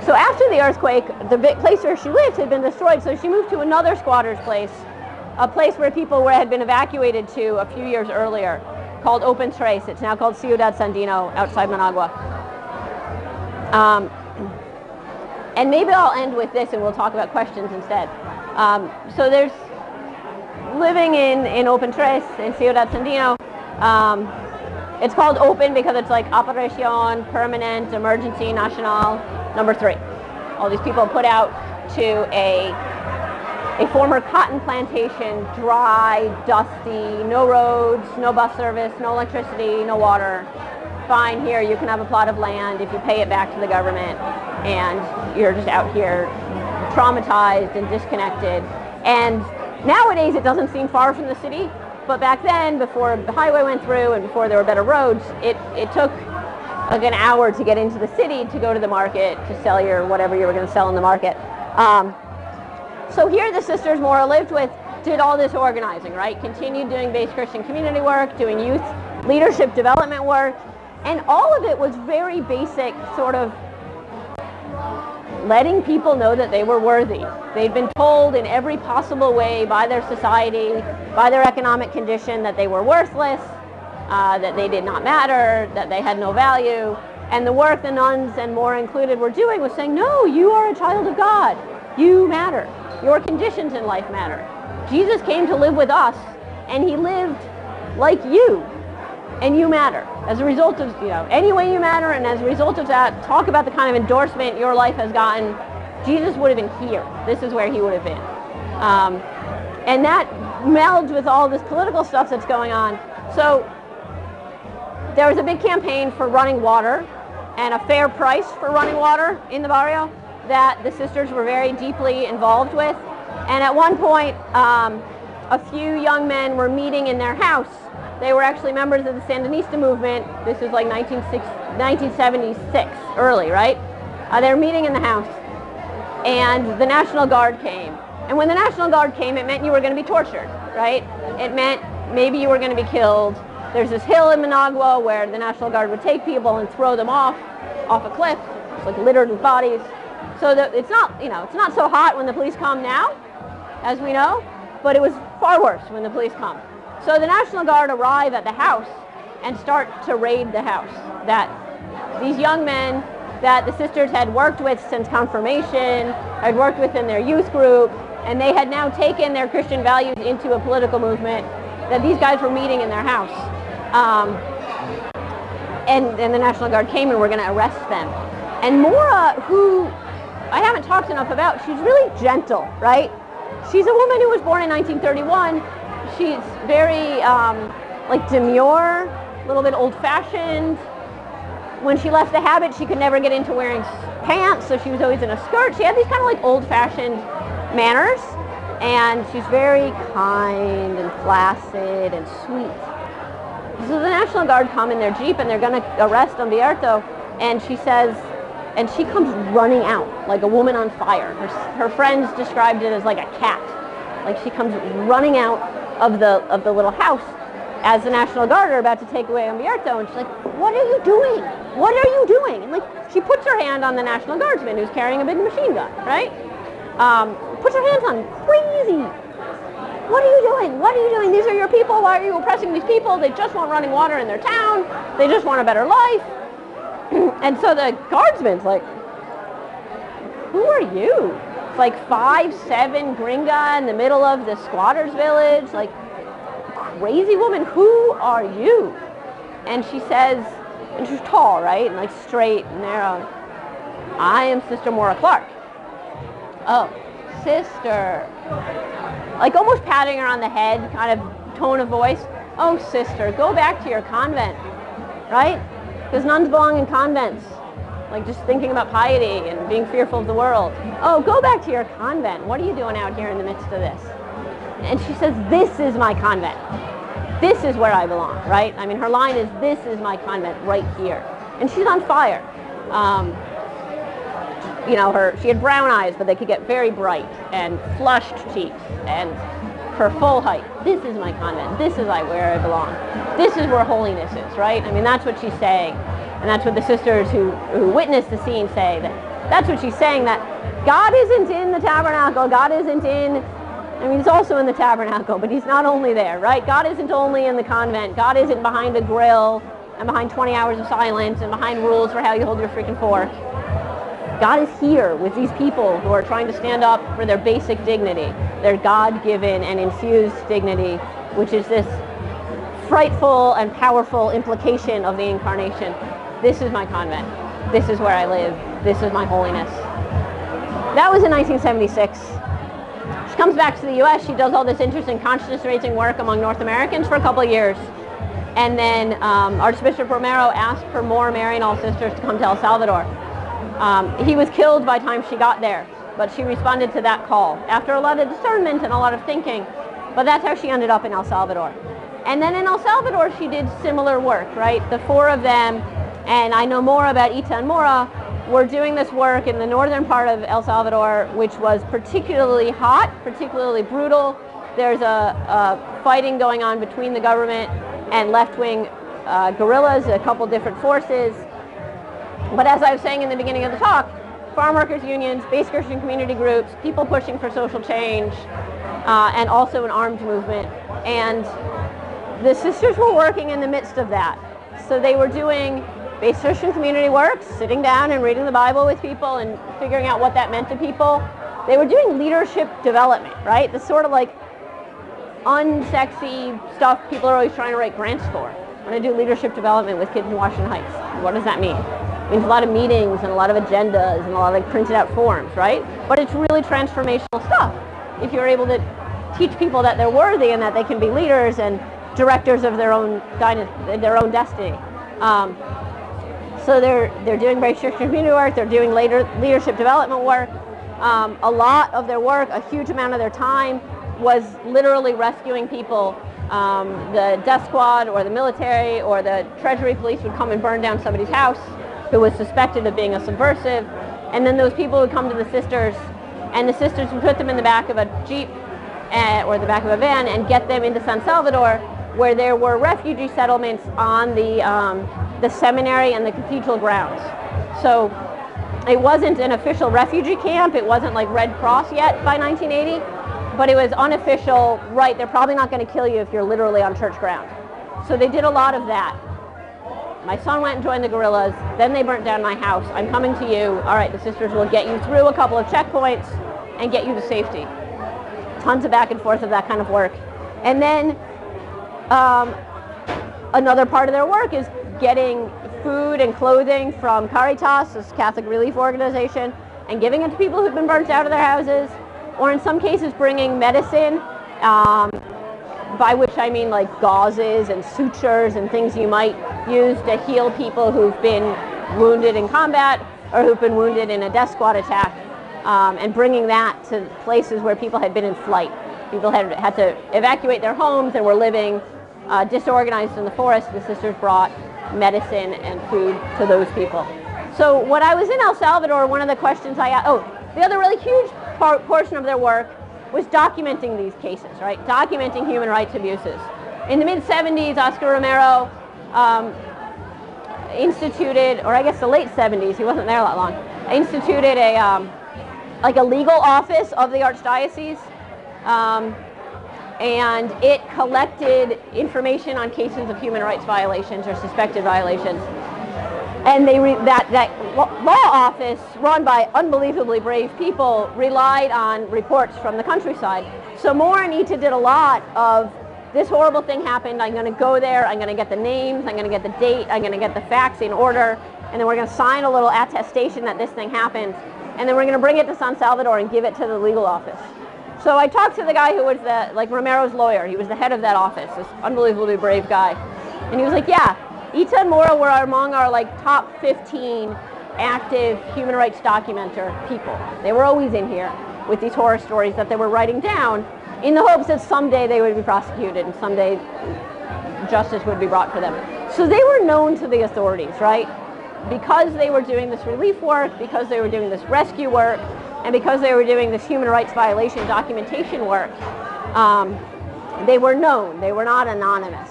So after the earthquake, the place where she lived had been destroyed, so she moved to another squatter's place, a place where people had been evacuated to a few years earlier, called Open Trace. It's now called Ciudad Sandino, outside Managua. And maybe I'll end with this and we'll talk about questions instead. So there's living in Open Trace, in Ciudad Sandino. It's called Open because it's like Operación Permanente Emergency Nacional number 3. All these people put out to a former cotton plantation, dry, dusty, no roads, no bus service, no electricity, no water. Fine, here you can have a plot of land if you pay it back to the government, and you're just out here traumatized and disconnected. And nowadays it doesn't seem far from the city, but back then, before the highway went through and before there were better roads, it took like an hour to get into the city to go to the market to sell your whatever you were going to sell in the market. So here the sisters Maura lived with did all this organizing, right? Continued doing base Christian community work, doing youth leadership development work, and all of it was very basic, sort of letting people know that they were worthy. They'd been told in every possible way by their society, by their economic condition, that they were worthless, that they did not matter, that they had no value. And the work the nuns, and Maura included, were doing was saying, no, you are a child of God. You matter. Your conditions in life matter. Jesus came to live with us, and he lived like you, and you matter. As a result of, any way you matter, and as a result of that, talk about the kind of endorsement your life has gotten. Jesus would have been here. This is where he would have been. And that melds with all this political stuff that's going on. So there was a big campaign for running water and a fair price for running water in the barrio that the sisters were very deeply involved with. And at one point, a few young men were meeting in their house. They were actually members of the Sandinista movement. This is like 1976, early, right? They were meeting in the house, and the National Guard came. And when the National Guard came, it meant you were going to be tortured, right? It meant maybe you were going to be killed. There's this hill in Managua where the National Guard would take people and throw them off a cliff. It's like littered with bodies. So that it's not, it's not so hot when the police come now, as we know, but it was far worse when the police come. So the National Guard arrive at the house and start to raid the house. That these young men that the sisters had worked with since confirmation, had worked with in their youth group, and they had now taken their Christian values into a political movement, that these guys were meeting in their house. And the National Guard came and were going to arrest them. And Maura, who I haven't talked enough about, she's really gentle, right? She's a woman who was born in 1931. She's very demure, a little bit old-fashioned. When she left the habit, she could never get into wearing pants, so she was always in a skirt. She had these kind of like old-fashioned manners, and she's very kind and placid and sweet. So the National Guard come in their Jeep, and they're going to arrest Humberto, and she says, and she comes running out like a woman on fire. Her friends described it as like a cat. Like she comes running out of the little house as the National Guard are about to take away Humberto, and she's like, what are you doing? What are you doing? And like she puts her hand on the National Guardsman who's carrying a big machine gun, right? Puts her hands on him, crazy. What are you doing? What are you doing? These are your people. Why are you oppressing these people? They just want running water in their town. They just want a better life. And so the guardsman's like, who are you? It's like 5'7" gringa in the middle of the squatters village, like crazy woman, who are you? And she says, and she's tall, right? And like straight and narrow. I am Sister Maura Clark. Oh, sister. Like almost patting her on the head, kind of tone of voice. Oh, sister, go back to your convent, right? Because nuns belong in convents. Like just thinking about piety and being fearful of the world. Oh, go back to your convent. What are you doing out here in the midst of this? And she says, this is my convent. This is where I belong, right? I mean, her line is, this is my convent right here. And she's on fire. She had brown eyes, but they could get very bright, and flushed cheeks, and her full height. This is my convent. This is where I belong. This is where holiness is, right? I mean, that's what she's saying. And that's what the sisters who witnessed the scene say, that That's what she's saying, that God isn't in the tabernacle. God isn't in, I mean, he's also in the tabernacle, but he's not only there, right? God isn't only in the convent. God isn't behind a grill and behind 20 hours of silence and behind rules for how you hold your freaking fork. God is here with these people who are trying to stand up for their basic dignity, their God-given and infused dignity, which is this frightful and powerful implication of the incarnation. This is my convent. This is where I live. This is my holiness. That was in 1976. She comes back to the U.S. She does all this interesting consciousness-raising work among North Americans for a couple of years. And then Archbishop Romero asked for more Marianal sisters to come to El Salvador. He was killed by the time she got there, but she responded to that call after a lot of discernment and a lot of thinking. But that's how she ended up in El Salvador. And then in El Salvador, she did similar work, right? The four of them, and I know more about Ita and Mora, were doing this work in the northern part of El Salvador, which was particularly hot, particularly brutal. There's a fighting going on between the government and left-wing guerrillas, a couple different forces. But as I was saying in the beginning of the talk, farm workers unions, basic Christian community groups, people pushing for social change, and also an armed movement. And the sisters were working in the midst of that. So they were doing basic Christian community work, sitting down and reading the Bible with people and figuring out what that meant to people. They were doing leadership development, right? The sort of like unsexy stuff people are always trying to write grants for. I'm going to do leadership development with kids in Washington Heights. What does that mean? It means a lot of meetings and a lot of agendas and a lot of like printed out forms, right? But it's really transformational stuff. If you're able to teach people that they're worthy and that they can be leaders and directors of their own destiny. So they're doing very strict community work. They're doing leadership development work. A lot of their work, a huge amount of their time, was literally rescuing people. The death squad or the military or the treasury police would come and burn down somebody's house who was suspected of being a subversive, and then those people would come to the sisters, and the sisters would put them in the back of a Jeep or the back of a van and get them into San Salvador, where there were refugee settlements on the seminary and the cathedral grounds. So it wasn't an official refugee camp. It wasn't like Red Cross yet by 1980, but it was unofficial, right? They're probably not going to kill you if you're literally on church ground. So they did a lot of that. My son went and joined the guerrillas. Then they burnt down my house. I'm coming to you. All right, the sisters will get you through a couple of checkpoints and get you to safety. Tons of back and forth of that kind of work. And then another part of their work is getting food and clothing from Caritas, this Catholic relief organization, and giving it to people who've been burnt out of their houses, or in some cases bringing medicine, by which I mean like gauzes and sutures and things you might use to heal people who've been wounded in combat or who've been wounded in a death squad attack, and bringing that to places where people had been in flight. People had to evacuate their homes and were living disorganized in the forest. The sisters brought medicine and food to those people. So when I was in El Salvador, one of the questions I asked, the other really huge portion of their work was documenting these cases, right? Documenting human rights abuses. In the mid-70s, Oscar Romero instituted, or I guess the late 70s, he wasn't there that long, instituted a legal office of the Archdiocese, and it collected information on cases of human rights violations or suspected violations. And that law office, run by unbelievably brave people, relied on reports from the countryside. So Moore and Ita did a lot of, this horrible thing happened, I'm going to go there, I'm going to get the names, I'm going to get the date, I'm going to get the facts in order, and then we're going to sign a little attestation that this thing happened, and then we're going to bring it to San Salvador and give it to the legal office. So I talked to the guy who was Romero's lawyer. He was the head of that office, this unbelievably brave guy. And he was like, yeah, Ita and Mora were among our top 15 active human rights documenter people. They were always in here with these horror stories that they were writing down in the hopes that someday they would be prosecuted and someday justice would be brought for them. So they were known to the authorities, right? Because they were doing this relief work, because they were doing this rescue work, and because they were doing this human rights violation documentation work, they were known. They were not anonymous.